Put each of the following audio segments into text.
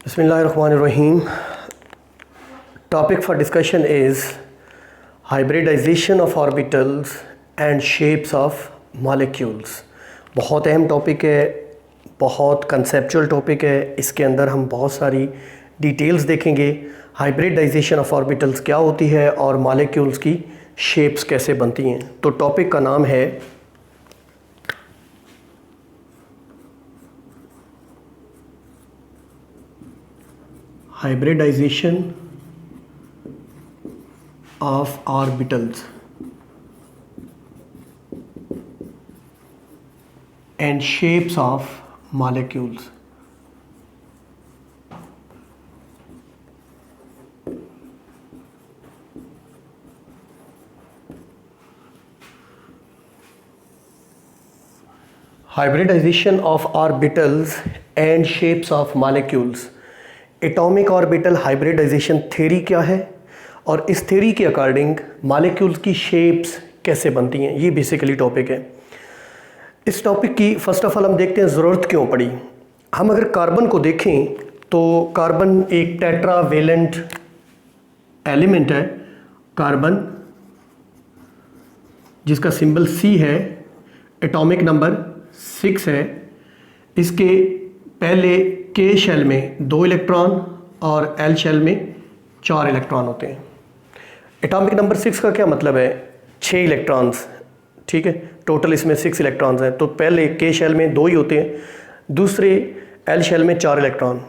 Bismillahirrahmanirrahim. Topic for discussion is hybridization of orbitals and shapes of molecules. बहुत अहम topic है, बहुत conceptual topic है. इसके अंदर हम बहुत सारी डिटेल्स देखेंगे. हाइब्रिडाइजेशन ऑफ ऑर्बिटल्स क्या होती है और मॉलिक्यूल्स की शेप्स कैसे बनती हैं. तो टॉपिक का नाम है hybridization of orbitals and shapes of molecules. Hybridization of orbitals and shapes of molecules. Atomic orbital hybridisation theory क्या है और इस थ्योरी के अकॉर्डिंग मॉलिक्यूल्स की शेप्स कैसे बनती हैं, ये बेसिकली टॉपिक है. इस टॉपिक की फर्स्ट ऑफ ऑल हम देखते हैं ज़रूरत क्यों पड़ी. हम अगर कार्बन को देखें तो कार्बन एक टेट्रावेलेंट एलिमेंट है. कार्बन जिसका सिंबल C है, एटॉमिक नंबर 6 है. इसके पहले K शेल में 2 इलेक्ट्रॉन और L शेल में 4 इलेक्ट्रॉन होते हैं. एटॉमिक नंबर 6 का क्या मतलब है? 6 इलेक्ट्रॉन्स. ठीक है, टोटल इसमें 6 इलेक्ट्रॉन्स हैं. तो पहले K शेल में 2 ही होते हैं, दूसरे L शेल में 4 इलेक्ट्रॉन.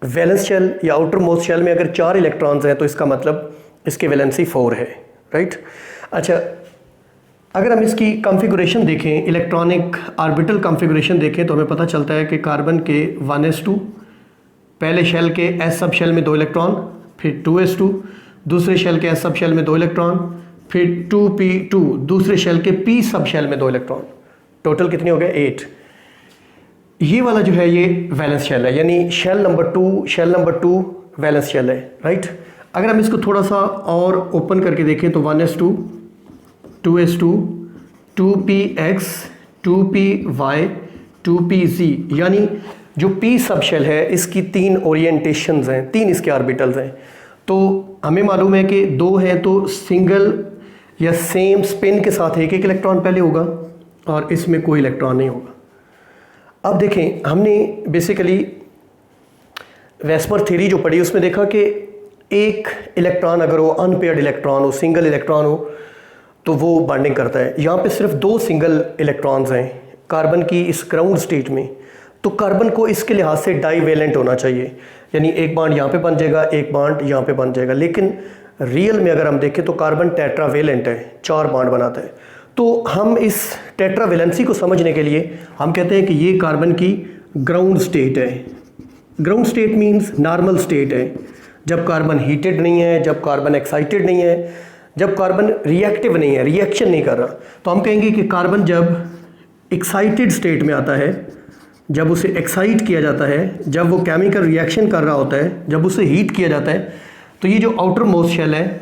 वैलेंस शेल या आउटर मोस्ट शेल में अगर 4 इलेक्ट्रॉन्स हैं तो इसका मतलब इसकी वैलेंसी 4 है. राइट. अच्छा, अगर हम इसकी कॉन्फ़िगरेशन देखें, इलेक्ट्रॉनिक ऑर्बिटल कॉन्फ़िगरेशन देखें तो हमें पता चलता है कि कार्बन के 1s2, पहले शेल के s सब शेल में 2 इलेक्ट्रॉन, फिर 2s2, दूसरे शेल के s सब शेल में 2 इलेक्ट्रॉन, फिर 2p2, दूसरे शेल के p सब शेल में 2 इलेक्ट्रॉन. टोटल कितने हो गए? 8. ये वाला जो है ये वैलेंस शेल है, यानी शेल नंबर 2 वैलेंस शेल है. राइट. अगर हम इसको थोड़ा सा और ओपन करके देखें तो 1s2, 2s2, 2px, 2py, 2pz, यानी जो p सब शेल है इसकी 3 ओरिएंटेशंस हैं, 3 इसके ऑर्बिटल्स हैं. तो हमें मालूम है कि 2 हैं तो सिंगल या सेम स्पिन के साथ एक इलेक्ट्रॉन पहले होगा और इसमें कोई इलेक्ट्रॉन नहीं होगा. अब देखें, हमने बेसिकली वेस्पर थ्योरी जो पढ़ी उसमें देखा कि एक इलेक्ट्रॉन अगर वो अनपेयर्ड इलेक्ट्रॉन हो, सिंगल इलेक्ट्रॉन हो, तो वो बॉन्डिंग करता है. यहाँ पे सिर्फ 2 सिंगल इलेक्ट्रॉन्स हैं कार्बन की इस ग्राउंड स्टेट में. तो कार्बन को इसके लिहाज से डाईवेलेंट होना चाहिए, यानी एक बॉन्ड यहाँ पे बन जाएगा, एक बॉन्ड यहाँ पे बन जाएगा. लेकिन रियल में अगर हम देखें तो कार्बन टेट्रावेलेंट है, 4 बॉन्ड बनाता है. तो हम इस टेट्रावेलेंसी को समझने के लिए हम कहते हैं कि ये कार्बन की ग्राउंड स्टेट है. Ground state means normal state है, जब कार्बन हीटेड नहीं है, जब कार्बन एक्साइटेड नहीं है, जब कार्बन रिएक्टिव नहीं है, रिएक्शन नहीं कर रहा. तो हम कहेंगे कि कार्बन जब एक्साइटेड स्टेट में आता है, जब उसे एक्साइट किया जाता है, जब वो केमिकल रिएक्शन कर रहा होता है, जब उसे हीट किया जाता है, तो ये जो आउटर मोस्ट शेल है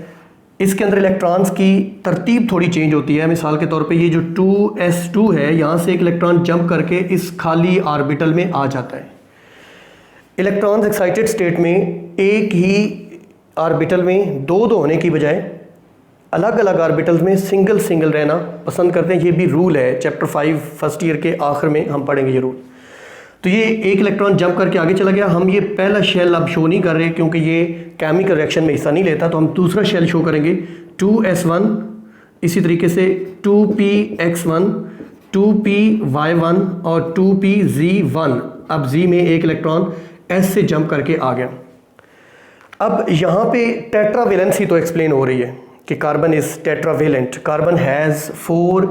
इसके अंदर इलेक्ट्रॉन्स की तरतीब थोड़ी चेंज होती है. मिसाल के तौर पे ये जो 2s2 है, यहाँ से एक इलेक्ट्रॉन जंप करके इस खाली ऑर्बिटल में आ जाता है. इलेक्ट्रॉन्स एक्साइटेड स्टेट में एक ही ऑर्बिटल में 2 होने की बजाय अलग अलग ऑर्बिटल्स में सिंगल रहना पसंद करते हैं. ये भी रूल है, चैप्टर 5 फर्स्ट ईयर के आखिर में हम पढ़ेंगे ये रूल. तो ये एक इलेक्ट्रॉन जंप करके आगे चला गया. हम ये पहला शेल अब शो नहीं कर रहे क्योंकि ये केमिकल रिएक्शन में हिस्सा नहीं लेता, तो हम दूसरा शेल शो करेंगे 2s1, इसी तरीके से 2px1, 2py1 और 2pz1. अब z में एक इलेक्ट्रॉन s से जंप करके आ गया. अब यहाँ पे टेट्रावेलेंसी तो एक्सप्लेन हो रही है कि carbon is tetravalent. Carbon has 4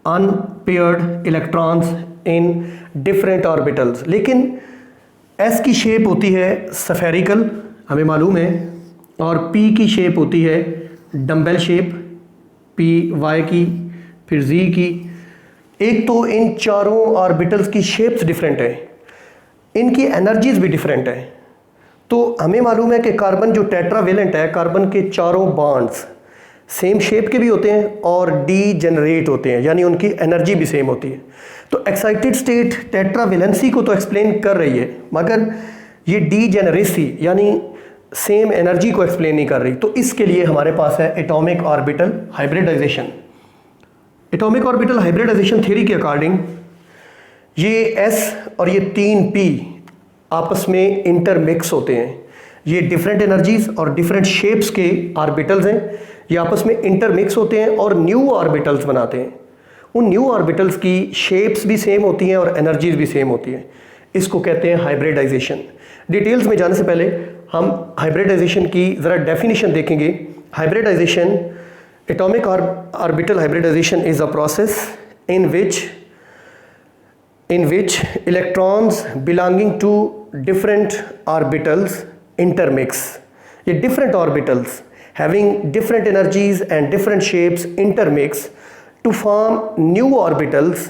unpaired electrons in different orbitals. लेकिन S की शेप होती है स्फेरिकल, हमें मालूम है, और P की शेप होती है डम्बेल शेप, PY की, फिर Z की. एक तो इन चारों ऑर्बिटल्स की शेप्स डिफरेंट है, इनकी एनर्जीज भी डिफरेंट है. तो हमें मालूम है कि कार्बन जो टेट्रावेलेंट है, कार्बन के चारों बॉन्ड्स सेम शेप के भी होते हैं और डीजेनरेट होते हैं, यानी उनकी एनर्जी भी सेम होती है. तो एक्साइटेड स्टेट टेट्रावेलेंसी को तो एक्सप्लेन कर रही है, मगर ये डीजेनरेसी यानी सेम एनर्जी को एक्सप्लेन नहीं कर रही। तो इसके लिए हमारे पास है atomic orbital hybridisation. Atomic orbital hybridisation theory के अकॉर्डिंग ये s और ये 3p आपस में इंटरमिक्स होते हैं। ये डिफरेंट एनर्जीज और डिफरेंट शेप्स के ऑर्बिटल्स हैं, ये आपस में इंटरमिक्स होते हैं और न्यू ऑर्बिटल्स बनाते हैं। उन न्यू ऑर्बिटल्स की शेप्स भी सेम होती हैं और एनर्जीज भी सेम होती हैं। इसको कहते हैं हाइब्रिडाइजेशन। डिटेल्स में जाने से पहले हम हाइब्रिडाइजेशन की ज़रा डेफिनेशन देखेंगे। Hybridisation, atomic orbital hybridisation is a process in which electrons belonging to different orbitals intermix. ये different orbitals having different energies and different shapes intermix to form new orbitals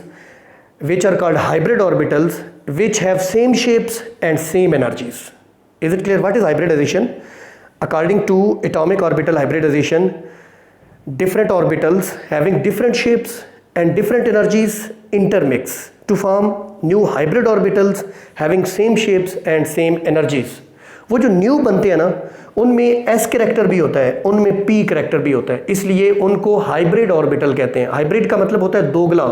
which are called hybrid orbitals which have same shapes and same energies. Is it clear? What is hybridization? According to atomic orbital hybridization, different orbitals having different shapes and different energies intermix to form new hybrid orbitals having same shapes and same energies. वो जो new बनते हैं ना, उनमें s character भी होता है, उनमें p कैरेक्टर भी होता है, इसलिए उनको हाइब्रिड ऑर्बिटल कहते हैं। हाइब्रिड का मतलब होता है दोगला,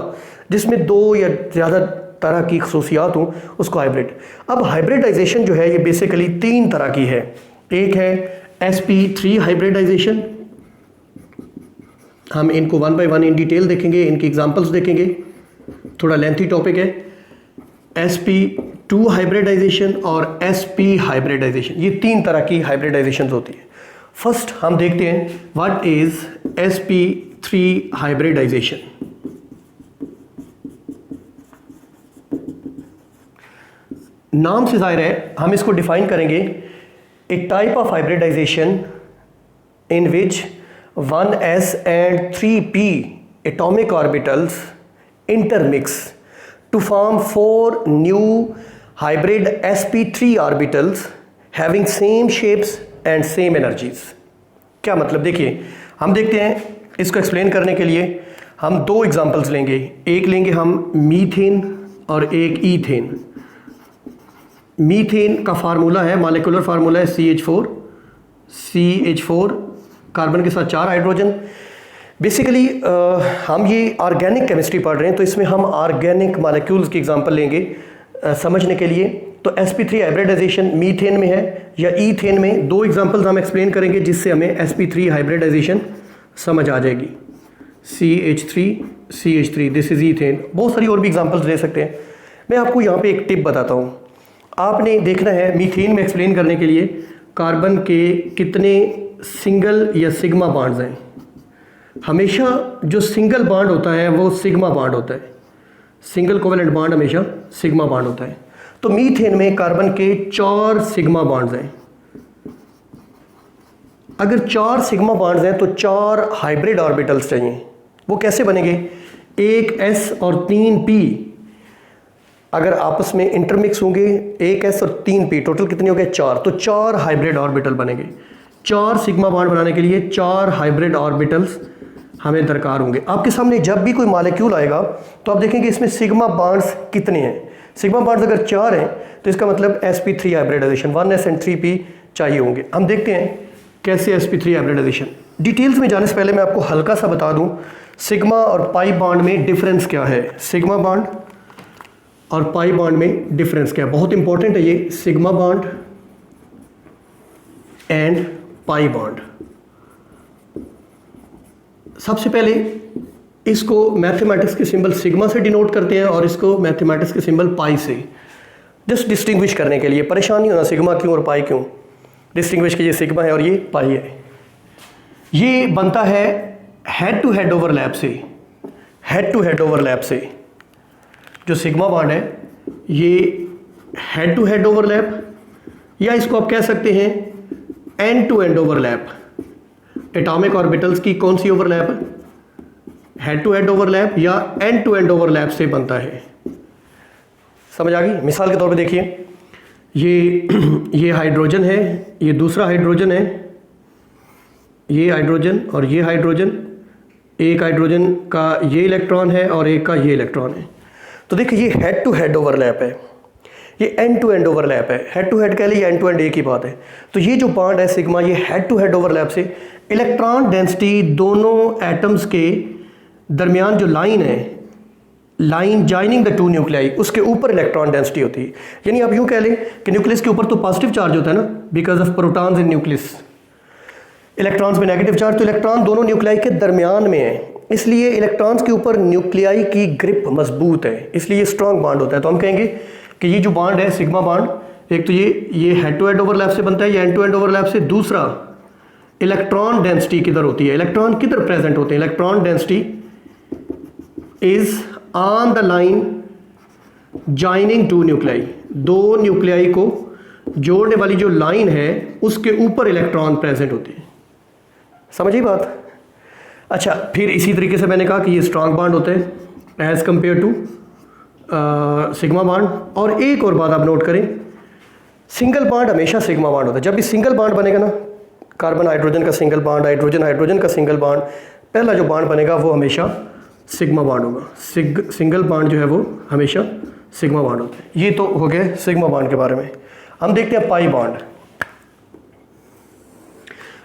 जिसमें दो या ज़्यादा तरह की खसूसियात हों, उसको हाइब्रिड। अब हाइब्रिडाइजेशन जो है ये बेसिकली 3 तरह की है। एक है sp3 हाइब्रिडाइजेशन, हम इनको 1 by 1 इन डिटेल देखेंगे, इनकी एग्जांपल्स देखेंगे, थोड़ा लेंथी टॉपिक है। sp2 हाइब्रिडाइजेशन और sp हाइब्रिडाइजेशन, ये 3 तरह की हाइब्रिडाइजेशन होती है। फर्स्ट हम देखते हैं व्हाट इज sp3 हाइब्रिडाइजेशन। नाम से जाहिर है हम इसको डिफाइन करेंगे, a type of hybridisation in which 1s and 3p atomic orbitals intermix to form 4 new hybrid sp3 orbitals having same shapes and same energies। क्या मतलब, देखिए हम देखते हैं, इसको एक्सप्लेन करने के लिए हम 2 एग्जांपल्स लेंगे। एक लेंगे हम मीथेन और एक ईथेन। मीथेन का फार्मूला है, मॉलिक्यूलर फार्मूला है CH4 कार्बन के साथ 4 हाइड्रोजन। बेसिकली हम ये ऑर्गेनिक केमिस्ट्री पढ़ रहे हैं, तो इसमें हम ऑर्गेनिक मॉलिक्यूल्स की एग्जांपल लेंगे समझने के लिए। तो sp3 हाइब्रिडाइजेशन मीथेन में है या ईथेन में, 2 एग्जांपल्स हम एक्सप्लेन करेंगे जिससे हमें sp3 हाइब्रिडाइजेशन समझ आ जाएगी। CH3 this is ethane. बहुत सारी और भी एग्जांपल्स ले सकते हैं। मैं आपको यहाँ पे एक टिप बताता हूँ। आपने देखना है मीथेन में एक्सप्लेन करने के लिए कार्बन के कितने सिंगल या सिग्मा बॉन्ड्स हैं। हमेशा जो सिंगल बॉन्ड होता है वो सिग्मा बॉन्ड होता है, सिंगल कोवेलेंट बॉन्ड हमेशा सिग्मा बॉन्ड होता है। तो मीथेन में कार्बन के 4 सिग्मा बॉन्ड्स हैं। अगर 4 सिग्मा बॉन्ड्स हैं तो 4 हाइब्रिड ऑर्बिटल्स चाहिए। वो कैसे बनेंगे? एक s और 3p अगर आपस में इंटरमिक्स होंगे, एक s और 3p, टोटल कितने हो गए? 4। तो 4 हाइब्रिड ऑर्बिटल बनेंगे। 4 सिग्मा बॉन्ड बनाने के लिए 4 हाइब्रिड ऑर्बिटल्स हमें दरकार होंगे। आपके सामने जब भी कोई मॉलिक्यूल आएगा तो आप देखेंगे इसमें सिग्मा बॉन्ड्स कितने हैं। सिग्मा बॉन्ड्स अगर 4 हैं तो इसका मतलब sp3 hybridisation 1s and 3p चाहिए होंगे। हम देखते हैं कैसे sp3 हाइब्रिडाइजेशन। डिटेल्स में जाने से पहले मैं आपको हल्का सा बता दूं सिग्मा और पाई बॉन्ड में डिफरेंस क्या है। सिग्मा बॉन्ड और पाई बॉन्ड में डिफरेंस क्या है, बहुत इंपॉर्टेंट है ये। Sigma bond and pi bond. सबसे पहले इसको मैथमेटिक्स के सिंबल सिग्मा से डिनोट करते हैं और इसको मैथमेटिक्स के सिंबल पाई से, जस्ट डिस्टिंग्विश करने के लिए। परेशान नहीं होना सिग्मा क्यों और पाई क्यों, डिस्टिंग्विश कीजिए सिग्मा है और ये पाई है। ये बनता है हेड टू हेड ओवरलैप से। हेड टू हेड ओवरलैप से जो सिग्मा बॉन्ड है ये हेड टू हेड ओवरलैप, या इसको आप कह सकते हैं end to end overlap. Atomic orbitals की कौन सी overlap? Head to head overlap या एंड टू एंड ओवरलैप से बनता है। समझ आ गई? मिसाल के तौर पे देखिए, ये हाइड्रोजन है, ये दूसरा हाइड्रोजन है, ये हाइड्रोजन और ये हाइड्रोजन। एक हाइड्रोजन का ये इलेक्ट्रॉन है और एक का ये इलेक्ट्रॉन है। तो देखिए ये हेड टू हेड ओवरलैप है। ये एंड टू एंड ओवरलैप है, हेड टू हेड कह लीजिए, एंड टू एंड एक ही बात है। तो ये जो बॉन्ड है सिग्मा, ये हेड टू हेड ओवरलैप से इलेक्ट्रॉन डेंसिटी दोनों एटम्स के दरमियान जो लाइन है, line joining the two nuclei, उसके ऊपर इलेक्ट्रॉन डेंसिटी होती है। यानी आप यूँ कह लें कि न्यूक्लियस के ऊपर तो पॉजिटिव चार्ज होता है ना, because of protons in nucleus, electrons में नेगेटिव चार्ज, तो इलेक्ट्रॉन दोनों न्यूक्लियाई के दरमियान में है, इसलिए इलेक्ट्रॉन्स के ऊपर न्यूक्लियाई की ग्रिप मजबूत है, इसलिए ये स्ट्रॉन्ग बॉन्ड होता है। तो हम कहेंगे कि ये जो बॉन्ड है सिग्मा बॉन्ड, एक तो ये हेड टू हेड ओवरलैप से बनता है, ये एंड टू एंड ओवरलैप से। दूसरा, इलेक्ट्रॉन डेंसिटी किधर होती है, इलेक्ट्रॉन किधर प्रेजेंट होते हैं, electron density is on the line joining two nuclei, दो न्यूक्लियाई को जोड़ने वाली जो लाइन है उसके ऊपर इलेक्ट्रॉन प्रेजेंट होते हैं। समझिए बात। अच्छा, फिर इसी तरीके से मैंने कहा कि ये स्ट्रॉन्ग बॉन्ड होते हैं as compare to sigma bond. और एक और बात आप नोट करें, सिंगल बॉन्ड हमेशा सिग्मा बॉन्ड होता है। जब भी सिंगल बॉन्ड बनेगा ना, कार्बन हाइड्रोजन का सिंगल बॉन्ड, हाइड्रोजन हाइड्रोजन का सिंगल बॉन्ड, पहला जो बॉन्ड बनेगा वो हमेशा सिग्मा बॉन्ड होगा। सिंगल बॉन्ड जो है वो हमेशा सिग्मा बॉन्ड होता है। ये तो हो गए सिग्मा बॉन्ड के बारे में। हम देखते हैं पाई बॉन्ड।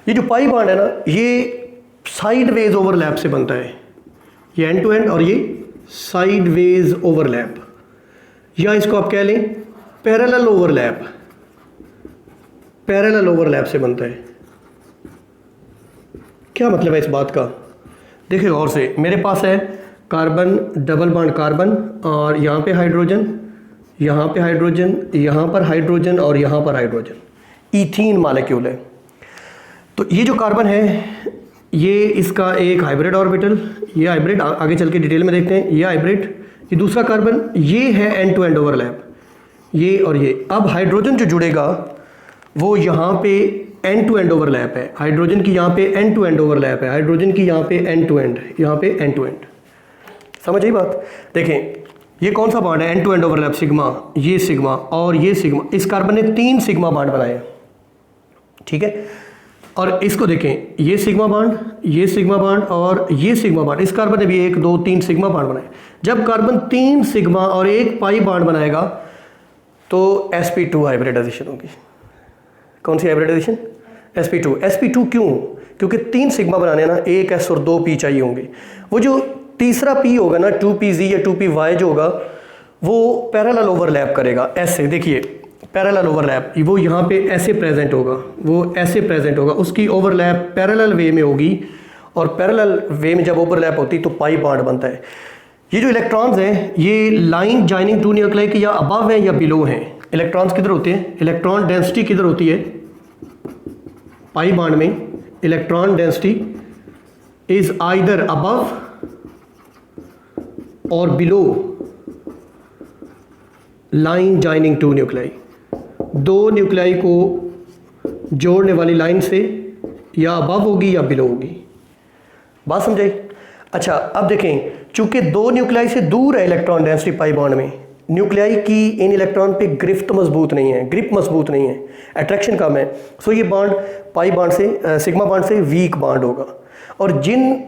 ये जो पाई बॉन्ड है ना, ये साइडवेज ओवरलैप से बनता है, ये एंड टू एंड और ये साइडवेज ओवरलैप, या इसको आप कह लें पैरेलल ओवरलैप, पैरेलल ओवरलैप से बनता है। क्या मतलब है इस बात का? देखिए गौर से, मेरे पास है कार्बन, डबल बॉन्ड कार्बन, और यहाँ पे हाइड्रोजन, यहाँ पे हाइड्रोजन, यहाँ पर हाइड्रोजन और यहाँ पर हाइड्रोजन, ईथीन मॉलिक्यूल है। तो ये जो कार्बन है ये इसका एक हाइब्रिड ऑर्बिटल, ये हाइब्रिड आगे चल के डिटेल में देखते हैं, ये हाइब्रिड, ये दूसरा कार्बन, ये है एंड टू एंड ओवरलैप, ये और ये। अब हाइड्रोजन जो जुड़ेगा वो यहाँ पे एंड टू एंड ओवरलैप है, हाइड्रोजन की यहाँ पे एंड टू एंड ओवरलैप है, हाइड्रोजन की यहाँ पे एंड टू एंड, यहाँ पे एंड टू एंड। समझ आई बात? देखें ये कौन सा बॉन्ड है, end to end overlap, sigma, ये सिग्मा और ये सिग्मा। इस कार्बन ने 3 सिग्मा बॉन्ड बनाए, ठीक है। और इसको देखें, ये सिग्मा बॉन्ड, ये सिग्मा बॉन्ड और ये सिग्मा बॉन्ड, इस कार्बन ने भी 1 2 3 सिग्मा बॉन्ड बनाए। जब कार्बन 3 सिग्मा और 1 पाई बॉन्ड बनाएगा तो sp2 हाइब्रिडाइजेशन होगी। कौन सी हाइब्रिडाइजेशन? sp2। sp2 क्यों? क्योंकि 3 सिग्मा बनाने ना, 1 s और 2 p चाहिए होंगे। वो जो तीसरा p होगा ना, 2pz या 2py जो होगा, वो पैरेलल ओवरलैप करेगा ऐसे। देखिए पैरेलल ओवरलैप, वो यहाँ पे ऐसे प्रेजेंट होगा, वो ऐसे प्रेजेंट होगा, उसकी ओवरलैप पैरेलल वे में होगी, और पैरेलल वे में जब ओवरलैप होती तो पाई बॉन्ड बनता है। ये जो इलेक्ट्रॉन्स हैं ये लाइन जॉइनिंग टू न्यूक्लियाई के या अबव हैं या बिलो हैं। इलेक्ट्रॉन्स किधर होते हैं? इलेक्ट्रॉन डेंसिटी किधर होती है? पाई बॉन्ड में electron density is either above और below line joining two nuclei, दो न्यूक्लियाई को जोड़ने वाली लाइन से या अबव होगी या बिलो होगी। बात समझाई? अच्छा, अब देखें, चूंकि दो न्यूक्लियाई से दूर है इलेक्ट्रॉन डेंसिटी पाई बॉन्ड में, न्यूक्लियाई की इन इलेक्ट्रॉन पे ग्रिफ्ट मजबूत नहीं है, ग्रिप मजबूत नहीं है, अट्रैक्शन कम है, सो ये बॉन्ड पाई बॉन्ड से, सिग्मा बॉन्ड से वीक बॉन्ड होगा। और जिन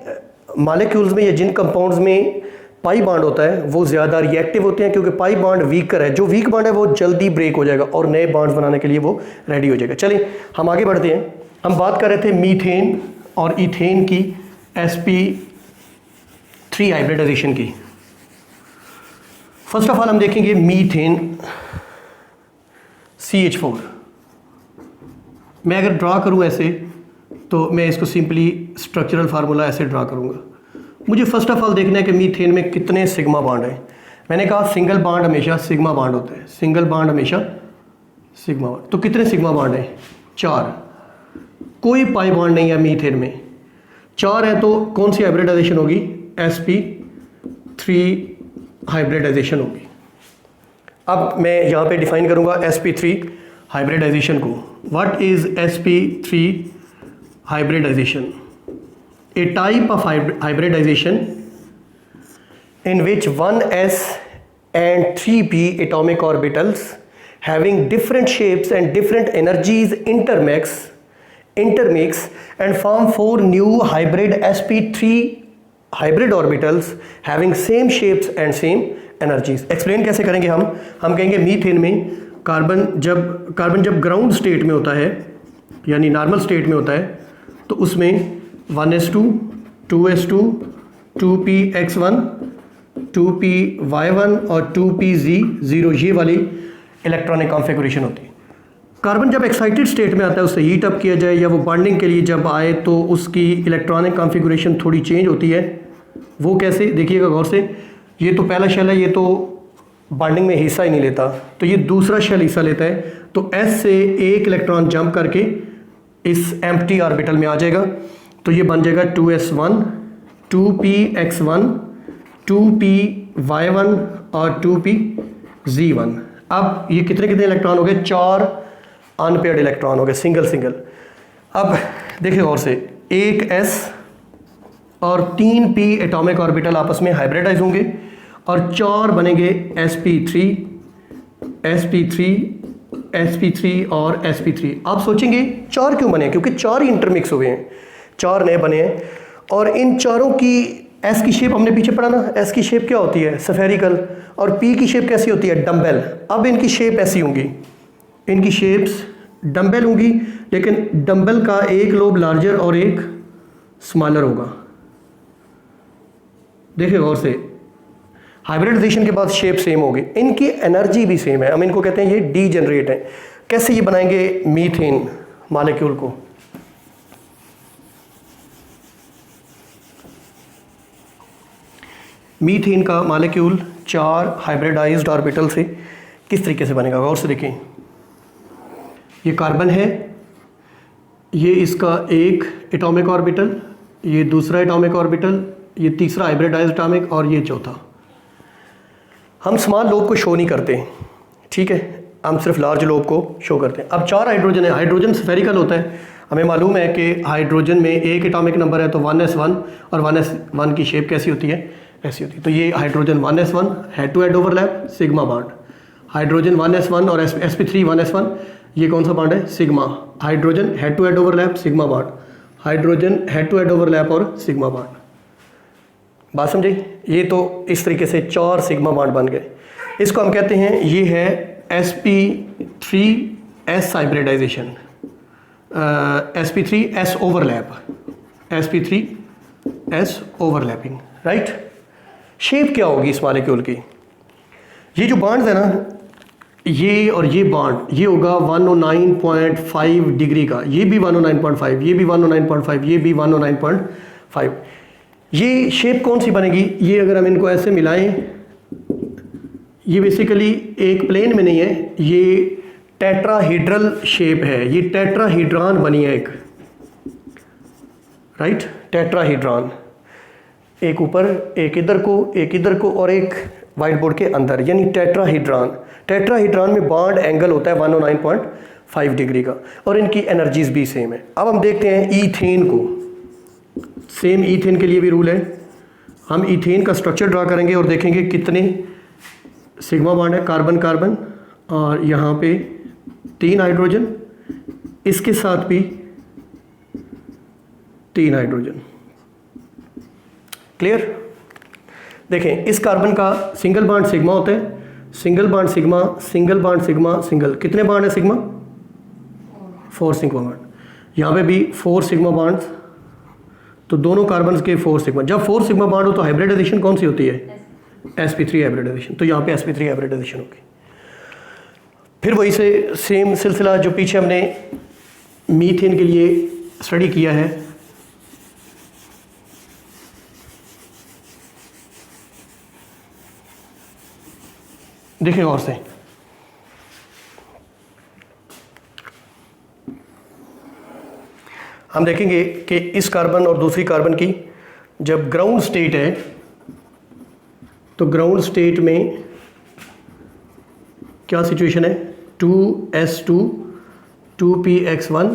मॉलिक्यूल्स में या जिन कंपाउंड्स में पाई बॉन्ड होता है वो ज़्यादा रिएक्टिव होते हैं, क्योंकि पाई बॉन्ड वीकर है। जो वीक बॉन्ड है वो जल्दी ब्रेक हो जाएगा और नए बॉन्ड्स बनाने के लिए वो रेडी हो जाएगा। चलिए हम आगे बढ़ते हैं। हम बात कर रहे थे मीथेन और इथेन की sp3 हाइब्रिडाइजेशन की। फर्स्ट ऑफ ऑल हम देखेंगे मीथेन CH4। मैं अगर ड्रा करूं ऐसे तो मैं इसको सिंपली स्ट्रक्चरल फार्मूला ऐसे ड्रा करूंगा। मुझे फर्स्ट ऑफ ऑल देखना है कि मीथेन में कितने सिग्मा बॉन्ड हैं। मैंने कहा सिंगल बॉन्ड हमेशा सिग्मा बॉन्ड होता है, सिंगल बॉन्ड हमेशा सिग्मा बॉन्ड। तो कितने सिग्मा बॉन्ड हैं? 4। कोई पाई बॉन्ड नहीं है मीथेन में। 4 है तो कौन सी हाइब्रिडाइजेशन होगी? sp3 हाइब्रिडाइजेशन होगी। अब मैं यहाँ पे डिफाइन करूँगा sp3 हाइब्रिडाइजेशन को। What is sp3 hybridization? A type of hybridization in which 1s and 3p atomic orbitals having different shapes and different energies intermix and form 4 new hybrid sp3 hybrid orbitals having same shapes and same energies. Explain कैसे करेंगे हम कहेंगे methane में carbon जब ground state में होता है यानी नॉर्मल स्टेट में होता है तो उसमें 1s2 2s2 2px1 2py1 और 2pz0 ये वाली इलेक्ट्रॉनिक कॉन्फ़िगरेशन होती है। कार्बन जब एक्साइटेड स्टेट में आता है, उससे हीट अप किया जाए या वो बॉन्डिंग के लिए जब आए तो उसकी इलेक्ट्रॉनिक कॉन्फ़िगरेशन थोड़ी चेंज होती है। वो कैसे, देखिएगा गौर से। ये तो पहला शेल है, ये तो बॉन्डिंग में हिस्सा ही नहीं लेता, तो ये दूसरा शेल हिस्सा लेता है। तो S से एक इलेक्ट्रॉन जंप करके इस एम्प्टी ऑर्बिटल में आ जाएगा, तो ये बन जाएगा 2s1 2px1 2py1 और 2pz1। अब ये कितने कितने इलेक्ट्रॉन हो गए? 4 अनपेयर्ड इलेक्ट्रॉन हो गए, सिंगल। अब देखिए गौर से, एक S और 3p एटॉमिक ऑर्बिटल आपस में हाइब्रिडाइज होंगे और 4 बनेंगे sp3 sp3 sp3 और sp3। आप सोचेंगे 4 क्यों बने? क्योंकि 4 ही इंटरमिक्स हुए हैं, 4 नए बने हैं। और इन चारों की S की शेप हमने पीछे पढ़ा ना, S की शेप क्या होती है? स्फेरिकल। और P की शेप कैसी होती है? डम्बेल। अब इनकी शेप ऐसी होंगी, इनकी शेप्स डम्बेल होंगी, लेकिन डम्बेल का एक लोब लार्जर और एक स्मॉलर होगा। देखिए गौर से, हाइब्रिडाइजेशन के बाद शेप सेम होगी, इनकी एनर्जी भी सेम है। हम इनको कहते हैं ये डीजेनरेट है। कैसे ये बनाएंगे मीथेन मॉलिक्यूल को? मीथेन का मॉलिक्यूल 4 हाइब्रिडाइज्ड ऑर्बिटल से किस तरीके से बनेगा? गौर से देखें, ये कार्बन है, ये इसका एक एटॉमिक ऑर्बिटल, ये दूसरा एटॉमिक ऑर्बिटल, ये तीसरा हाइब्रिडाइज्ड एटॉमिक और ये चौथा। हम स्मॉल लोब को शो नहीं करते, ठीक है, हम सिर्फ लार्ज लोब को शो करते हैं। अब 4 हाइड्रोजन है, हाइड्रोजन स्फेरिकल होता है। हमें मालूम है कि हाइड्रोजन में एक एटॉमिक नंबर है तो 1s1, और 1s1 की शेप कैसी होती है? ऐसी होती है। तो ये hydrogen 1s1 head to head overlap sigma bond, hydrogen 1s1 और sp3 1s1, ये कौन सा बॉन्ड है? Sigma. Hydrogen head to head overlap sigma bond, hydrogen head to head overlap और सिग्मा बॉन्ड। बात समझे? ये तो इस तरीके से 4 सिग्मा बॉन्ड बन गए। इसको हम कहते हैं, ये है sp3s hybridisation, sp3s overlap, sp3s overlapping, right. Shape क्या होगी इस मॉलिक्यूल की? ये जो बॉन्ड्स है ना, ये और ये बॉन्ड, ये होगा 109.5 डिग्री का, ये भी 109.5, ये भी 109.5, ये भी 109.5। ये शेप कौन सी बनेगी? ये अगर हम इनको ऐसे मिलाएं, ये बेसिकली एक प्लेन में नहीं है, ये टेट्राहीड्रल शेप है, ये टेट्राहीड्रॉन बनी है एक, राइट, टेट्राहीड्रॉन। एक ऊपर, एक इधर को, एक इधर को और एक वाइट बोर्ड के अंदर, यानी टेट्राहीड्रॉन। टेट्राहीड्रॉन में बॉन्ड एंगल होता है 109.5 डिग्री का, और इनकी एनर्जीज भी सेम है। अब हम देखते हैं ईथेन को। सेम ईथेन के लिए भी रूल है। हम ईथेन का स्ट्रक्चर ड्रा करेंगे और देखेंगे कितने सिग्मा बॉन्ड है, कार्बन कार्बन, और यहाँ पे 3 हाइड्रोजन, इसके साथ भी 3 हाइड्रोजन। क्लियर? देखें, इस कार्बन का सिंगल बॉन्ड सिग्मा होता है, single bond sigma, single bond sigma, single. कितने बॉन्ड है सिग्मा? 4 sigma bond. यहाँ पे भी 4 सिग्मा बॉन्ड्स, तो दोनों कार्बन के 4 सिग्मा। जब 4 सिग्मा बॉन्ड हो तो हाइब्रिडाइजेशन कौन सी होती है? sp3 hybridisation. तो यहाँ पे sp3 हाइब्रिडाइजेशन होगी। फिर वही से सेम सिलसिला जो पीछे हमने मीथेन के लिए स्टडी किया है। देखिए गौर से, हम देखेंगे कि इस कार्बन और दूसरी कार्बन की जब ग्राउंड स्टेट है, तो ग्राउंड स्टेट में क्या सिचुएशन है? 2s2 2px1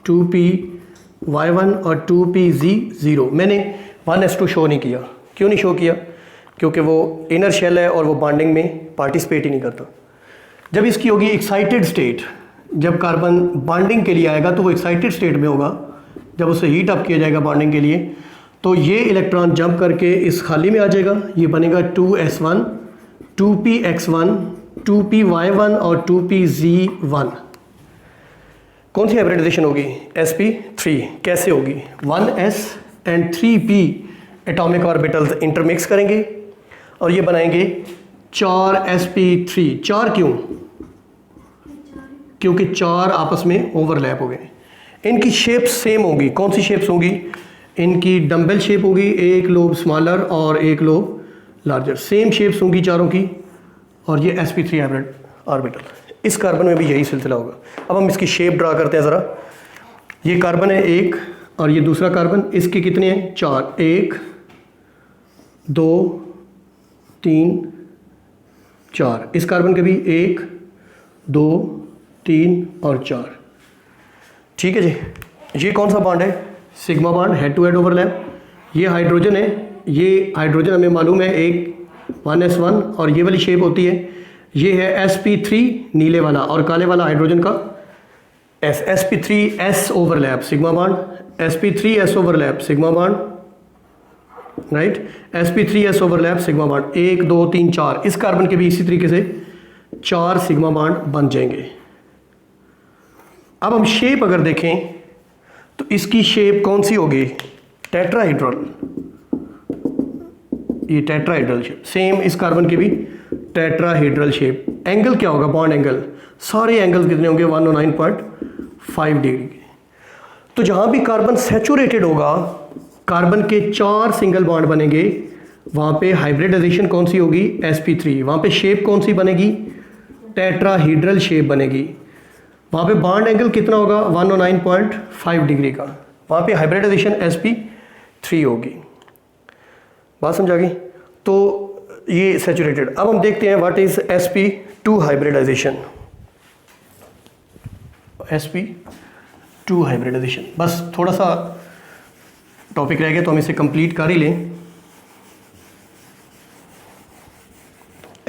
2py1 और 2pz0। मैंने 1s2 शो नहीं किया। क्यों नहीं शो किया? क्योंकि वो इनर शेल है और वो बॉन्डिंग में पार्टिसिपेट ही नहीं करता। जब इसकी होगी एक्साइटेड स्टेट, जब कार्बन बॉन्डिंग के लिए आएगा तो वो एक्साइटेड स्टेट में होगा। जब उसे हीट अप किया जाएगा बॉन्डिंग के लिए, तो ये इलेक्ट्रॉन जंप करके इस खाली में आ जाएगा, ये बनेगा 2s1 2px1, 2py1 और 2pz1। कौन सी हाइब्रिडाइजेशन होगी? sp3। कैसे होगी? 1s and 3p atomic orbitals intermix करेंगे और ये बनाएंगे 4sp3। 4 क्यों? क्योंकि 4 आपस में ओवरलैप हो गए। इनकी शेप्स सेम होगी। कौन सी शेप्स होंगी? इनकी डंबल शेप होगी, एक लोब स्मॉलर और एक लोब लार्जर। सेम शेप्स होंगी चारों की। और ये sp3 हाइब्रिड ऑर्बिटल। इस कार्बन में भी यही सिलसिला होगा। अब हम इसकी शेप ड्रा करते हैं ज़रा। ये कार्बन है एक और ये दूसरा कार्बन। इसके कितने हैं? 4। 1 2 3 4। इस कार्बन के भी 1 2 3 और 4। ठीक है जी। ये कौन सा बॉन्ड है? Sigma bond, head to head overlap. ये हाइड्रोजन है। ये हाइड्रोजन हमें मालूम है एक 1s1 और ये वाली शेप होती है। ये है sp3 नीले वाला और काले वाला हाइड्रोजन का s। sp3s overlap sigma bond, sp3s overlap sigma bond, right. sp3s overlap sigma bond. 1 2 3 4। इस कार्बन के भी इसी तरीके से 4 सिग्मा बॉन्ड बन जाएंगे। अब हम शेप अगर देखें तो इसकी शेप कौन सी होगी? टेट्राहेड्रल। ये टेट्राहेड्रल शेप। सेम इस कार्बन की भी टेट्राहेड्रल शेप। एंगल क्या होगा? Bond angle. सारे एंगल्स कितने होंगे? 109.5 डिग्री के। तो जहां भी कार्बन सैचुरेटेड होगा, कार्बन के 4 सिंगल बॉन्ड बनेंगे, वहां पे हाइब्रिडाइजेशन कौन सी होगी? sp3। वहां पे शेप कौन सी बनेगी? टेट्राहेड्रल शेप बनेगी। वहां पे बॉन्ड एंगल कितना होगा? 109.5 डिग्री का। वहां पे हाइब्रिडाइजेशन sp3 होगी। बात समझा गई? तो ये सैचुरेटेड। अब हम देखते हैं what is sp2 hybridisation. sp2 hybridisation, बस थोड़ा सा टॉपिक रह गया तो हम इसे कंप्लीट कर ही लें।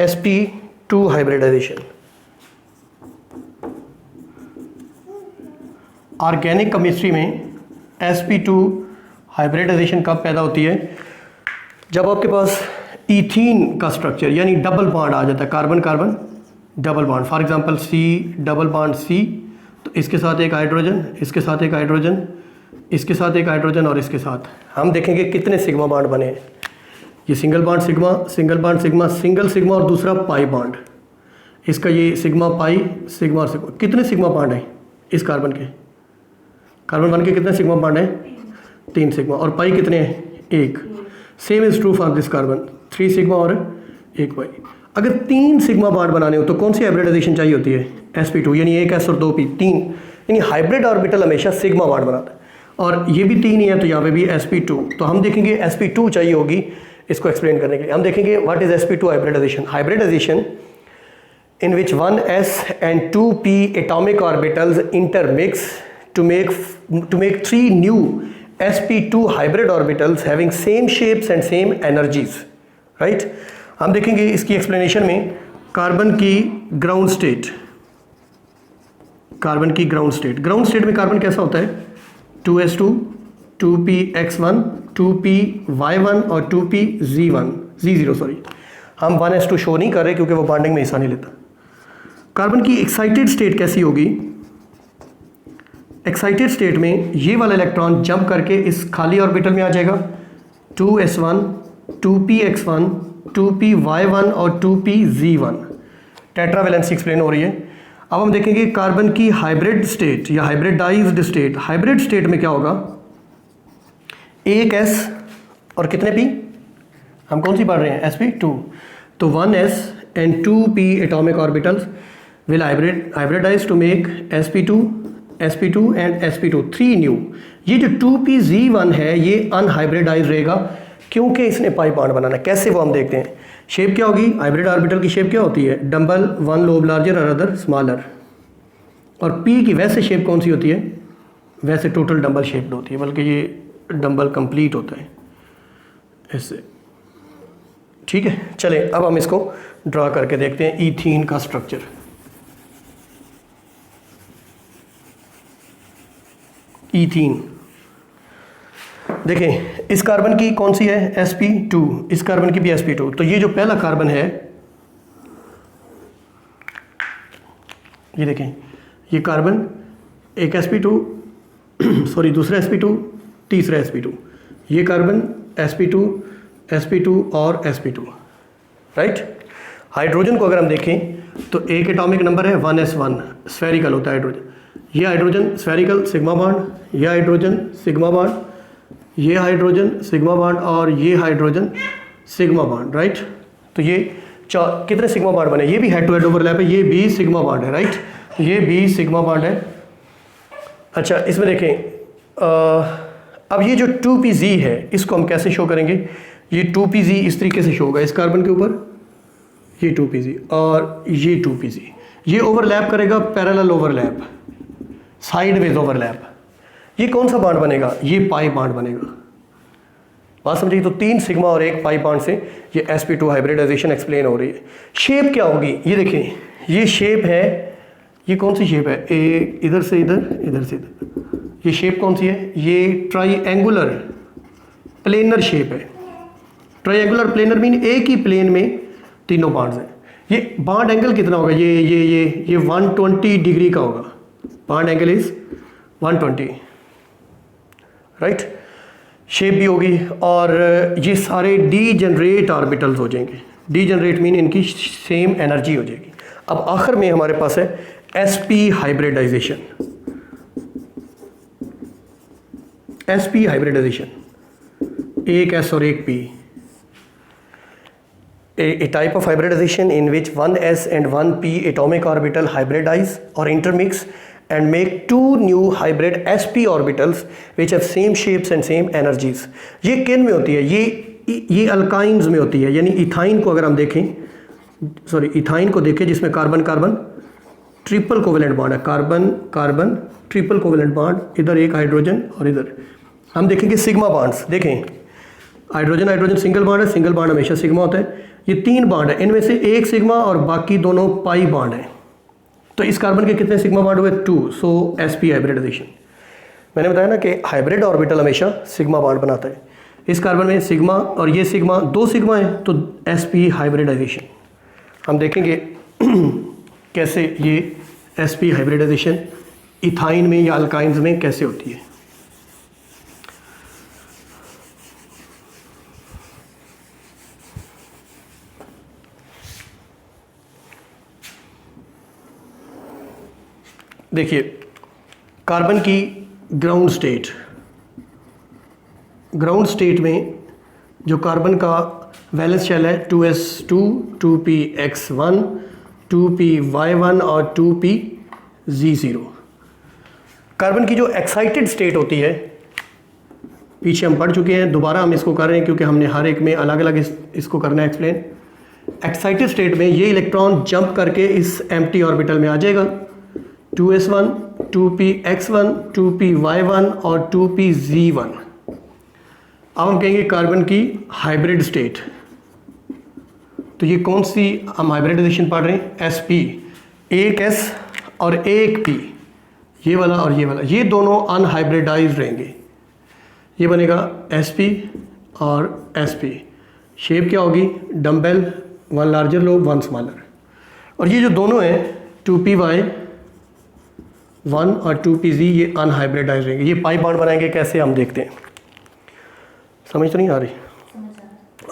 sp2 हाइब्रिडाइजेशन ऑर्गेनिक केमिस्ट्री में sp2 हाइब्रिडाइजेशन कब पैदा होती है? जब आपके पास ईथीन का स्ट्रक्चर यानी डबल बॉन्ड आ जाता है। Carbon carbon double bond. For example C double bond C, तो इसके साथ एक हाइड्रोजन, इसके साथ एक हाइड्रोजन, इसके साथ एक हाइड्रोजन और इसके साथ हम देखेंगे कितने सिग्मा बॉन्ड बने। ये single bond sigma, single bond sigma, single sigma और दूसरा पाई बॉन्ड। इसका ये सिग्मा पाई, सिग्मा और सिग्मा। कितने सिग्मा बॉन्ड हैं इस कार्बन के? कार्बन 1 के कितने सिग्मा बॉन्ड हैं? 3 सिग्मा। और पाई कितने हैं? 1। Same is true for this carbon, 3 sigma और 1 पाई। अगर 3 सिग्मा बॉन्ड बनाने हो तो कौन सी हाइब्रिडाइजेशन चाहिए होती है? sp2, यानी 1 s और 2 p। 3 यानी हाइब्रिड ऑर्बिटल हमेशा सिग्मा बॉन्ड बनाता है और ये भी 3 ही है, तो यहाँ पे भी sp2। तो हम देखेंगे sp2 चाहिए होगी इसको एक्सप्लेन करने के लिए। हम देखेंगे what is sp2 hybridisation. Hybridisation in which 1s and 2p atomic orbitals intermix to make 3 new sp2 hybrid orbitals having same shapes and same energies, right? हम देखेंगे इसकी एक्सप्लेनेशन में कार्बन की ग्राउंड स्टेट। कार्बन की ground state, ground state में carbon कैसा होता है? 2s2, 2px1, 2py1 और 2pz0 सॉरी, हम 1s2 शो नहीं कर रहे क्योंकि वो बॉन्डिंग में हिस्सा नहीं लेता। कार्बन की एक्साइटेड स्टेट कैसी होगी? एक्साइटेड स्टेट में ये वाला इलेक्ट्रॉन जंप करके इस खाली ऑर्बिटल में आ जाएगा। 2s1, 2px1, 2py1 और 2pz1। टेट्रावैलेंसी एक्सप्लेन हो रही है। अब हम देखेंगे कार्बन की हाइब्रिड स्टेट या हाइब्रिडाइज्ड स्टेट। हाइब्रिड स्टेट में क्या होगा? 1s और कितने p? हम कौन सी पढ़ रहे हैं? sp2। तो 1s and 2p atomic orbitals will hybridize to make sp2 and sp2, 3 new. ये जो 2pz1 है ये अनहाइब्रिडाइज रहेगा क्योंकि इसने पाई बॉन्ड बनाना। कैसे वो हम देखते हैं। शेप क्या होगी? हाइब्रिड ऑर्बिटल की शेप क्या होती है? डंबल, 1 लोब लार्जर और अदर स्मॉलर। और p की वैसे शेप कौन सी होती है? वैसे टोटल डंबल शेप्ड होती है, बल्कि ये डंबल कंप्लीट होता है ऐसे। ठीक है, चले अब हम इसको ड्रा करके देखते हैं ईथीन का स्ट्रक्चर। ईथीन देखें, इस कार्बन की कौन सी है? sp2। इस कार्बन की भी sp2। तो ये जो पहला कार्बन है ये देखें, ये कार्बन एक sp2 सॉरी दूसरा sp2 तीसरा sp2, ये कार्बन sp2 sp2 और sp2, राइट। हाइड्रोजन को अगर हम देखें तो एक एटॉमिक नंबर है 1s1, स्फेरिकल होता है हाइड्रोजन। ये हाइड्रोजन स्फेरिकल सिग्मा बॉन्ड, ये हाइड्रोजन सिग्मा बॉन्ड, ये हाइड्रोजन सिग्मा बॉन्ड और ये हाइड्रोजन सिग्मा बॉन्ड, राइट। तो ये कितने सिग्मा बॉन्ड बने, ये भी हेड टू हेड ओवरलैप है, ये भी सिग्मा बॉन्ड है, राइट, ये भी सिग्मा बॉन्ड है। अच्छा, इसमें देखें अब ये जो 2pz है इसको हम कैसे शो करेंगे, ये 2pz इस तरीके से शो होगा, इस कार्बन के ऊपर ये 2pz और ये 2pz, ये ओवरलैप करेगा, पैरेलल ओवरलैप, साइडवेज ओवरलैप। ये कौन सा बॉन्ड बनेगा, ये पाई बॉन्ड बनेगा। बात समझिए, तो 3 सिग्मा और 1 पाई बॉन्ड से ये sp2 हाइब्रिडाइजेशन एक्सप्लेन हो रही है। शेप क्या होगी, ये देखिए, ये शेप है, ये कौन सी शेप है, ए इधर से इधर, इधर से इधर, ये शेप कौन सी है, ये ट्राईएंगुलर प्लेनर शेप है। ट्राईएंगुलर प्लेनर मीन एक ही प्लेन में तीनों बॉन्ड्स हैं। ये बॉन्ड एंगल कितना होगा, ये 120 डिग्री का होगा, bond angle is 120, right. Shape भी होगी और ये सारे डीजेनरेट ऑर्बिटल्स हो जाएंगे। डीजेनरेट मीन इनकी सेम एनर्जी हो जाएगी। अब आखिर में हमारे पास है sp हाइब्रिडाइजेशन। sp हाइब्रिडाइजेशन, एक s और एक p, a type of hybridization in which one s and one p atomic orbital hybridize or intermix and make two new hybrid sp orbitals which have same shapes and same energies। ये किन में होती है, ये alkynes में होती है। यानी इथाइन को अगर हम देखें, सॉरी इथाइन को देखें जिसमें carbon carbon triple covalent bond है, carbon carbon triple covalent bond, इधर एक हाइड्रोजन और इधर हम देखेंगे सिग्मा बॉन्ड्स। देखें, हाइड्रोजन हाइड्रोजन सिंगल बॉन्ड है, सिंगल बॉन्ड हमेशा सिग्मा होता है। ये 3 बॉन्ड है, इनमें से एक सिग्मा और बाकी दोनों पाई बॉन्ड है। तो इस कार्बन के कितने सिग्मा बॉन्ड हुए, 2। सो sp हाइब्रिडाइजेशन। मैंने बताया ना कि हाइब्रिड ऑर्बिटल हमेशा सिग्मा बॉन्ड बनाता है। इस कार्बन में सिग्मा और ये सिग्मा, 2 सिग्मा है, तो sp हाइब्रिडाइजेशन। हम देखेंगे कैसे ये sp हाइब्रिडाइजेशन इथाइन में या अल्काइंस में कैसे होती है। देखिए, कार्बन की ग्राउंड स्टेट में जो कार्बन का वैलेंस शेल है 2s2, 2px1, 2py1 और 2pz0। कार्बन की जो एक्साइटेड स्टेट होती है, पीछे हम पढ़ चुके हैं, दोबारा हम इसको कर रहे हैं क्योंकि हमने हर एक में अलग अलग इसको करना है एक्सप्लेन। एक्साइटेड स्टेट में ये इलेक्ट्रॉन जंप करके इस एम्प्टी ऑर्बिटल में आ जाएगा, 2s1, 2px1, 2py1 और 2pz1। अब हम कहेंगे कार्बन की हाइब्रिड स्टेट। तो ये कौन सी हम हाइब्रिडाइजेशन पढ़ रहे हैं, sp, एक s और एक p, ये वाला और ये वाला, ये दोनों अनहाइब्रिडाइज रहेंगे। ये बनेगा sp और sp। शेप क्या होगी, डम्बेल, 1 लार्जर लोब 1 स्मॉलर। और ये जो दोनों हैं 2py1 और 2pz, ये अनहाइब्रिडाइज रहेंगे। ये पाई बॉन्ड बनाएंगे कैसे, हम देखते हैं। समझ तो नहीं आ रही,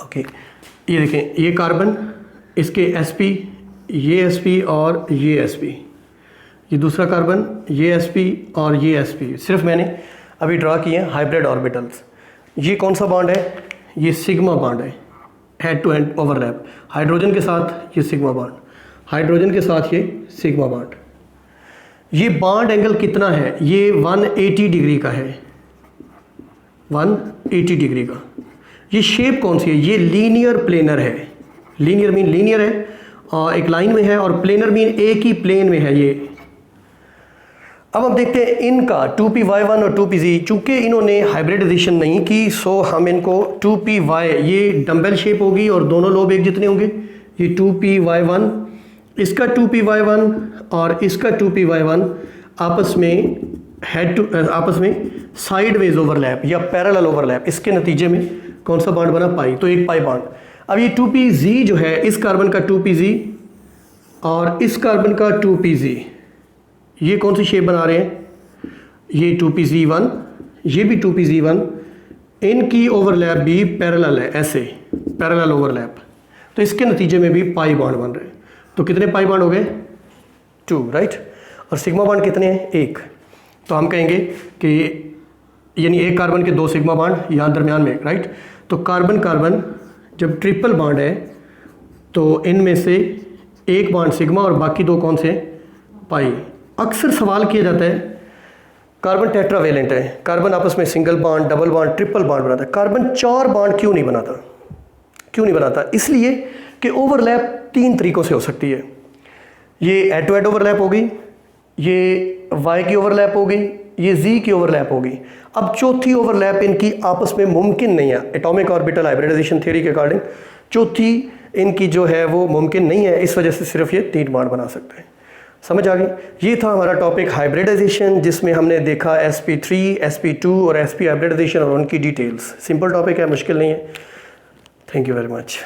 ओके। ये देखें, ये कार्बन, इसके sp, ये sp और ये sp, ये दूसरा कार्बन, ये sp और ये sp। सिर्फ मैंने अभी ड्रा किए हैं हाइब्रिड ऑर्बिटल्स। ये कौन सा बॉन्ड है, ये सिग्मा बॉन्ड है, head to head overlap. Hydrogen के साथ ये सिग्मा बॉन्ड, हाइड्रोजन के साथ ये सिग्मा बॉन्ड। ये बॉन्ड एंगल कितना है, ये 180 डिग्री का है, 180 डिग्री का। ये शेप कौन सी है, ये लीनियर प्लेनर है। लीनियर मीन लीनियर है और एक लाइन में है, और प्लेनर मीन एक ही प्लेन में है ये। अब हम देखते हैं इनका 2py1 और 2pz। चूंकि इन्होंने हाइब्रिडाइजेशन नहीं की, सो हम इनको 2py, ये डम्बेल शेप होगी और दोनों लोब एक जितने होंगे। ये 2py1, इसका 2py1 और इसका 2py1 आपस में साइडवेज ओवरलैप या पैरेलल ओवरलैप। इसके नतीजे में कौन सा बॉन्ड बना, पाई, तो एक पाई बॉन्ड। अब ये 2pz जो है, इस कार्बन का 2pz और इस कार्बन का 2pz, ये कौन सी शेप बना रहे हैं, ये 2pz1, ये भी 2pz1, इनकी ओवरलैप भी पैरेलल है, ऐसे पैरेलल ओवरलैप, तो इसके नतीजे में भी पाई बॉन्ड बन रहे हैं। तो कितने पाई बॉन्ड हो गए, 2, राइट। और सिग्मा बॉन्ड कितने हैं, 1। तो हम कहेंगे कि यानी एक कार्बन के 2 सिग्मा बॉन्ड यहाँ दरमियान में, राइट। तो कार्बन कार्बन जब ट्रिपल बॉन्ड है तो इनमें से एक बॉन्ड सिग्मा और बाकी 2 कौन से, पाई। अक्सर सवाल किया जाता है कार्बन टेट्रावेलेंट है, कार्बन आपस में single bond, double bond, triple bond बनाता है, कार्बन 4 बॉन्ड क्यों नहीं बनाता, क्यों नहीं बनाता? इसलिए कि ओवरलैप 3 तरीकों से हो सकती है। ये एड टू एड ओवरलैप होगी, ये वाई की ओवरलैप होगी, ये जी की ओवरलैप होगी। अब चौथी ओवरलैप इनकी आपस में मुमकिन नहीं है, एटॉमिक ऑर्बिटल हाइब्रिडाइजेशन थ्योरी के अकॉर्डिंग चौथी इनकी जो है वो मुमकिन नहीं है, इस वजह से सिर्फ ये 3 बॉन्ड बना सकते हैं। समझ आ गई? ये था हमारा टॉपिक हाइब्रिडाइजेशन, जिसमें हमने देखा sp3, sp2 और sp हाइब्रिडाइजेशन और उनकी डिटेल्स। सिंपल टॉपिक है, मुश्किल नहीं है। Thank you very much.